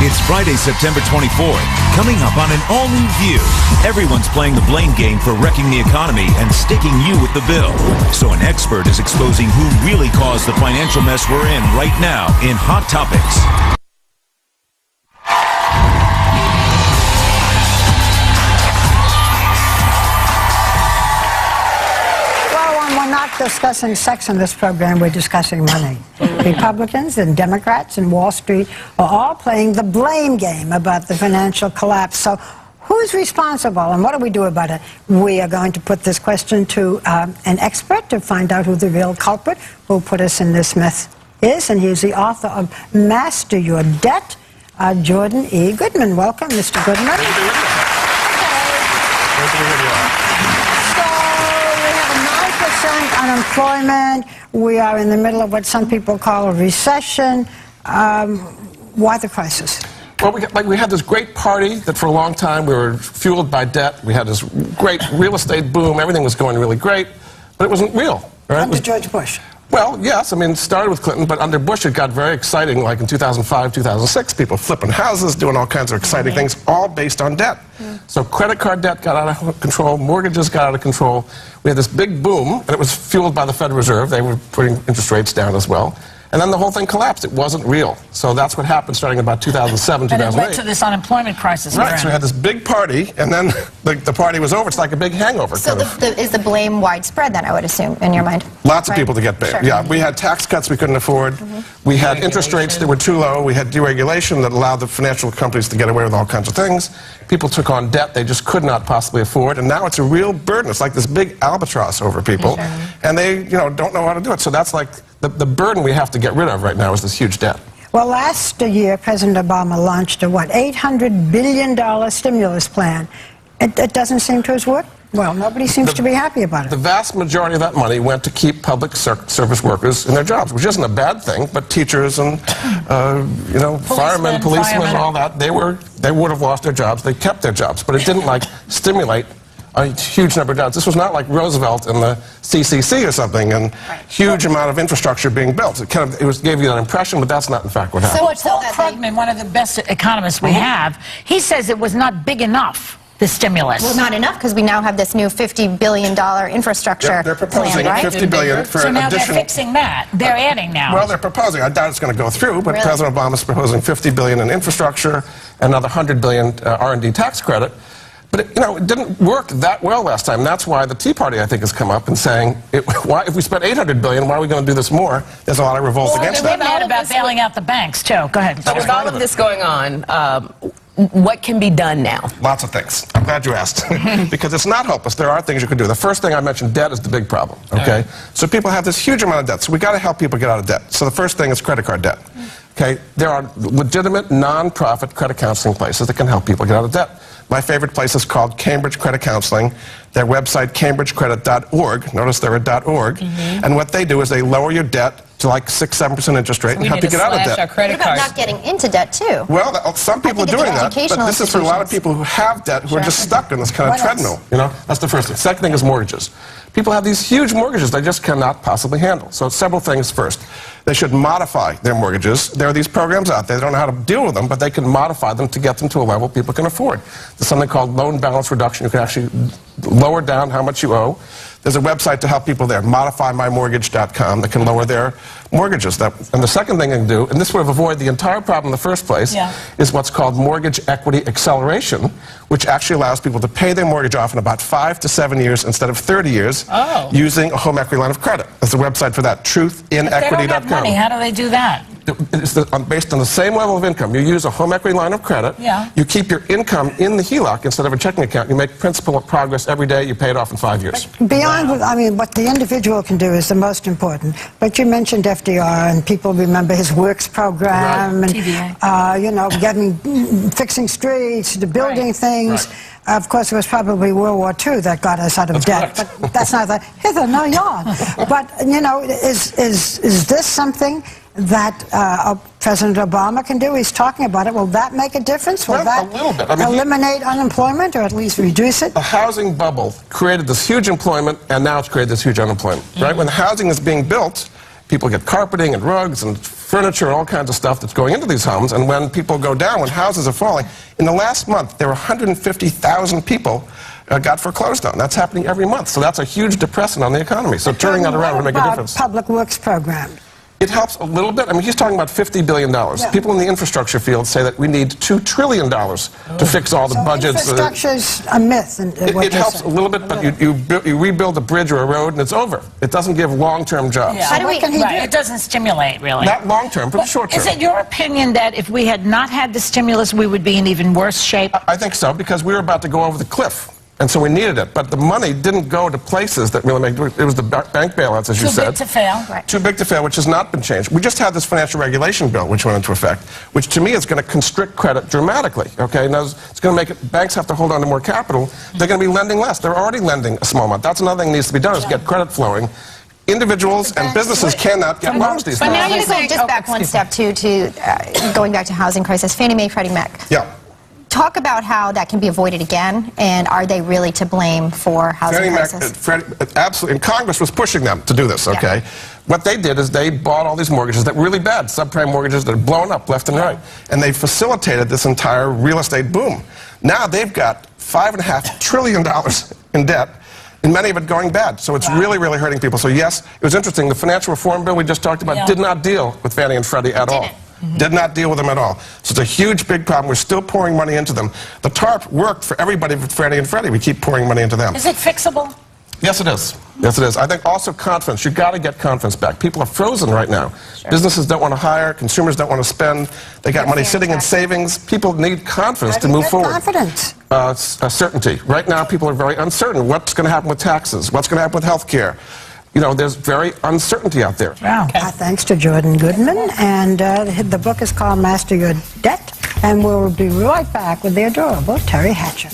It's Friday, September 24th. Coming up on an all-new View. Everyone's playing the blame game for wrecking the economy and sticking you with the bill. So an expert is exposing who really caused the financial mess we're in right now in Hot Topics. We're not discussing sex in this program, we're discussing money. Republicans and Democrats and Wall Street are all playing the blame game about the financial collapse. So who's responsible and what do we do about it? We are going to put this question to an expert to find out who the real culprit who put us in this mess is, and he's the author of Master Your Debt, Jordan E. Goodman. Welcome, Mr. Goodman. Unemployment. We are in the middle of what some people call a recession. Why the crisis? Well, we had this great party that for a long time we were fueled by debt. We had this great real estate boom. Everything was going really great, but it wasn't real. Right? Under George Bush. Well, yes. I mean, it started with Clinton, but under Bush it got very exciting, like in 2005, 2006, people flipping houses, doing all kinds of exciting things, all based on debt. So credit card debt got out of control, mortgages got out of control. We had this big boom, and it was fueled by the Federal Reserve. They were putting interest rates down as well. And then the whole thing collapsed. It wasn't real. So that's what happened starting about 2007, 2008. And it led to this unemployment crisis. Right, so we had this big party, and then the party was over. It's like a big hangover. So is the blame widespread then, I would assume, in your mind? Lots of people to get blamed. Sure. Yeah, we had tax cuts we couldn't afford. We had interest rates that were too low. We had deregulation that allowed the financial companies to get away with all kinds of things. People took on debt they just could not possibly afford, and now it's a real burden. It's like this big albatross over people, and they don't know how to do it. So that's like the burden we have to get rid of right now is this huge debt. Well, last year, President Obama launched a, $800 billion stimulus plan. It doesn't seem to have worked. Well, nobody seems to be happy about it. The vast majority of that money went to keep public service workers in their jobs, which isn't a bad thing, but teachers and, firemen, policemen, all that, they would have lost their jobs. They kept their jobs, but it didn't, stimulate a huge number of jobs. This was not like Roosevelt and the CCC or something, and huge amount of infrastructure being built. It gave you that impression, but that's not in fact what happened. So Paul Krugman, one of the best economists we have, he says it was not big enough, the stimulus. Well, not enough, because we now have this new $50 billion infrastructure they're proposing plan, right? $50 billion for so now additional... they're fixing that. They're adding now. Well, they're proposing. I doubt it's going to go through, but Really? President Obama's proposing $50 billion in infrastructure, another $100 billion R&D tax credit. But it didn't work that well last time. That's why the Tea Party, I think, has come up and saying, if we spent $800 billion, why are we going to do this more? There's a lot of revolt against that. They're mad about bailing out the banks, too. Go ahead. But with all of this going on, what can be done now? Lots of things. I'm glad you asked. Because it's not hopeless. There are things you can do. The first thing I mentioned, debt, is the big problem. Okay? So people have this huge amount of debt. So we've got to help people get out of debt. So the first thing is credit card debt. Okay? There are legitimate, non-profit credit counseling places that can help people get out of debt. My favorite place is called Cambridge Credit Counseling. Their website, cambridgecredit.org. Notice they're a .org. And what they do is they lower your debt to like 6-7% interest rate and help you get out of debt. What about not getting into debt, too? Well, some people are doing that, but this is for a lot of people who have debt, who are just stuck in this kind of treadmill. That's the first thing. Second thing is mortgages. People have these huge mortgages they just cannot possibly handle. So several things. First, they should modify their mortgages. There are these programs out there. They don't know how to deal with them, but they can modify them to get them to a level people can afford. There's something called loan balance reduction. You can actually lower down how much you owe. There's a website to help people there, modifymymortgage.com, that can lower their mortgages. And the second thing they can do, and this would have avoided the entire problem in the first place, is what's called mortgage equity acceleration, which actually allows people to pay their mortgage off in about 5 to 7 years instead of 30 years using a home equity line of credit. There's a website for that, truthinequity.com. If they don't have money, how do they do that? It's based on the same level of income. You use a home equity line of credit. You keep your income in the HELOC instead of a checking account. You make principal progress every day. You pay it off in 5 years. Beyond, what the individual can do is the most important. But you mentioned FDR, and people remember his works program, and fixing streets, building things. Of course, it was probably World War II that got us out of debt. Correct. But that's not the hither nor yon. But is this something that President Obama can do? He's talking about it. Will that make a difference? Will that a little bit. eliminate unemployment, or at least reduce it? The housing bubble created this huge employment, and now it's created this huge unemployment. Right? When the housing is being built, people get carpeting and rugs and furniture and all kinds of stuff that's going into these homes. And when people go down, when houses are falling, in the last month, there were 150,000 people got foreclosed on. That's happening every month. So that's a huge depressant on the economy. So turning that around would make a difference. Public works program. It helps a little bit. I mean, he's talking about $50 billion. Yeah. People in the infrastructure field say that we need $2 trillion to fix all the budgets. Infrastructure's a myth. It helps a little bit, but you rebuild a bridge or a road and it's over. It doesn't give long-term jobs. Yeah. So it doesn't stimulate, really. Not long-term, but short-term. Is it your opinion that if we had not had the stimulus, we would be in even worse shape? I think so, because we were about to go over the cliff. And so we needed it. But the money didn't go to places that really make it. It was the bank bailouts, as you said. Too big to fail. Right. Too big to fail, which has not been changed. We just had this financial regulation bill, which went into effect, which to me is going to constrict credit dramatically. Okay, now it's going to make it, banks have to hold on to more capital. They're going to be lending less. They're already lending a small amount. That's another thing that needs to be done, is get credit flowing. Individuals and businesses cannot get loans these days. But now you're going just back one step, too, to going back to housing crisis. Fannie Mae, Freddie Mac. Yeah. Talk about how that can be avoided again, and are they really to blame for housing crisis? Absolutely, and Congress was pushing them to do this, okay? Yeah. What they did is they bought all these mortgages that were really bad, subprime mortgages that are blown up left and right, and they facilitated this entire real estate boom. Now they've got $5.5 trillion in debt, and many of it going bad. So it's really, really hurting people. So yes, it was interesting. The financial reform bill we just talked about did not deal with Fannie and Freddie at all. Did not deal with them at all. So it's a huge, big problem. We're still pouring money into them. The TARP worked for everybody but Fannie and Freddie. We keep pouring money into them. Is it fixable? Yes, it is. Yes, it is. I think also confidence. You've got to get confidence back. People are frozen right now. Sure. Businesses don't want to hire. Consumers don't want to spend. They got money sitting in savings. People need confidence to move forward. Confidence. Certainty. Right now, people are very uncertain. What's going to happen with taxes? What's going to happen with health care? You know, there's very uncertainty out there. Wow. Thanks to Jordan Goodman. And the book is called Master Your Debt. And we'll be right back with the adorable Terry Hatcher.